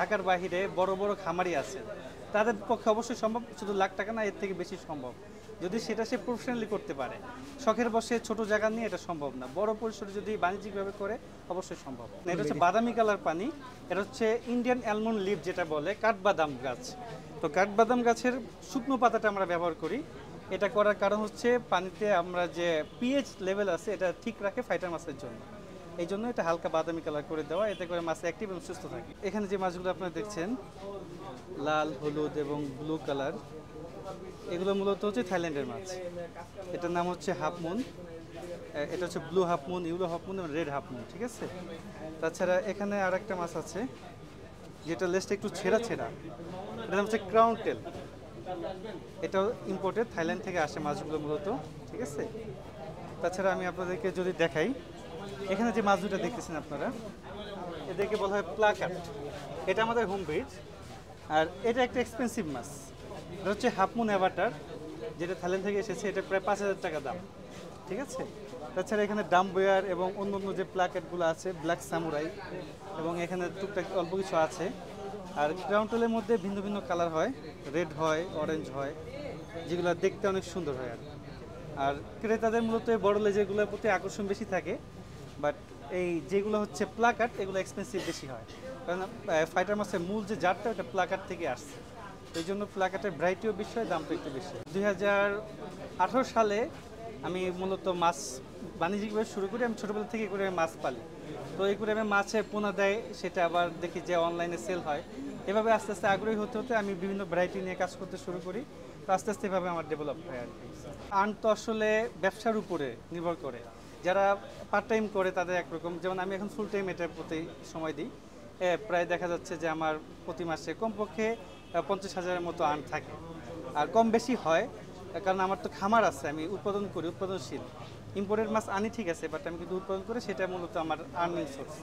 ঢাকার বাহিরে বড় বড় খামারি আছে, তাদের পক্ষে অবশ্যই সম্ভব, শুধু লাখ টাকা না, এর থেকে বেশি সম্ভব যদি সেটা সে প্রফেশনালি করতে পারে। শখের বসে ছোট জায়গা নিয়ে এটা সম্ভব না, বড় পরিসরে যদি বাণিজ্যিকভাবে করে অবশ্যই সম্ভব। এটা হচ্ছে বাদামি কালার পানি, এটা হচ্ছে ইন্ডিয়ান অ্যালমন্ড লিভ যেটা বলে, কাঠবাদাম গাছ। তো কাঠবাদাম গাছের শুকনো পাতাটা আমরা ব্যবহার করি। এটা করার কারণ হচ্ছে পানিতে আমরা যে পিএইচ লেভেল আছে এটা ঠিক রাখে ফাইটার মাছের জন্য, এই জন্য এটা হালকা বাদামি কালার করে দেওয়া, এতে করে মাছ অ্যাক্টিভ এবং সুস্থ থাকে। এখানে যে মাছগুলো আপনারা দেখছেন লাল, হলুদ এবং ব্লু কালার, এগুলো মূলত হচ্ছে থাইল্যান্ডের মাছ। এটার নাম হচ্ছে হাফ মুন, এটা হচ্ছে blue half moon, yellow half moon এবং রেড হাফ মুন, ঠিক আছে। তাছাড়া এখানে আর একটা মাছ আছে যেটা লেজটা একটু ছেঁড়া ছেঁড়া, এটার নাম হচ্ছে ক্রাউন টেল। এটাও ইম্পোর্টেড, থাইল্যান্ড থেকে আসে মাছগুলো মূলত, ঠিক আছে। তাছাড়া আমি আপনাদেরকে যদি দেখাই, এখানে যে মাছ দুটো দেখতেছেন আপনারা, এদেরকে বলা হয় প্লাকাট। এটা আমাদের হোম ব্রিড, আর এটা একটা এক্সপেন্সিভ মাছ। এটা হচ্ছে হাফমুন অ্যাভাটার, যেটা থাইল্যান্ড থেকে এসেছে, এটা প্রায় 5,000 টাকা দাম, ঠিক আছে। তাছাড়া এখানে ডাম্বয়ার এবং অন্য অন্য যে প্লাকেটগুলো আছে, ব্ল্যাক সামুরাই, এবং এখানে টুকটাক অল্প কিছু আছে। আর ক্রাউন টেলের মধ্যে ভিন্ন ভিন্ন কালার হয়, রেড হয়, অরেঞ্জ হয়, যেগুলো দেখতে অনেক সুন্দর হয়। আর ক্রেতাদের মূলত বড় লেজেরগুলোর প্রতি আকর্ষণ বেশি থাকে, বাট এই যেগুলো হচ্ছে প্লাকাট এগুলো এক্সপেন্সিভ বেশি হয়, কারণ ফাইটার মাছের মূল যে জাতটা ওটা প্লাকাট থেকে আসছে, এই জন্য প্লাকাটের ভ্যারাইটিও বেশি হয়, দামটা একটু বেশি। 2018 সালে আমি মূলত মাছ বাণিজ্যিকভাবে শুরু করি। আমি ছোটোবেলা থেকে করে মাছ পালি, তো এই করে আমি মাছের পোনা দেয়, সেটা আবার দেখি যে অনলাইনে সেল হয়। এভাবে আস্তে আস্তে আগ্রহী হতে হতে আমি বিভিন্ন ভ্যারাইটি নিয়ে কাজ করতে শুরু করি, তো আস্তে আস্তে এভাবে আমার ডেভেলপ হয় আর কি। আর্ন তো আসলে ব্যবসার উপরে নির্ভর করে, যারা পার্ট টাইম করে তাদের একরকম, যেমন আমি এখন ফুল টাইম এটার প্রতি সময় দিই। প্রায় দেখা যাচ্ছে যে আমার প্রতি মাসে কমপক্ষে 50,000-এর মতো আর্ন থাকে, আর কম বেশি হয়, কারণ আমার তো খামার আছে, আমি উৎপাদন করি, উৎপাদনশীল। ইম্পোর্টেড মাছ আনি ঠিক আছে, বাট আমি কিন্তু উৎপাদন করে, সেটা মূলত আমার আর্নিং সোর্স।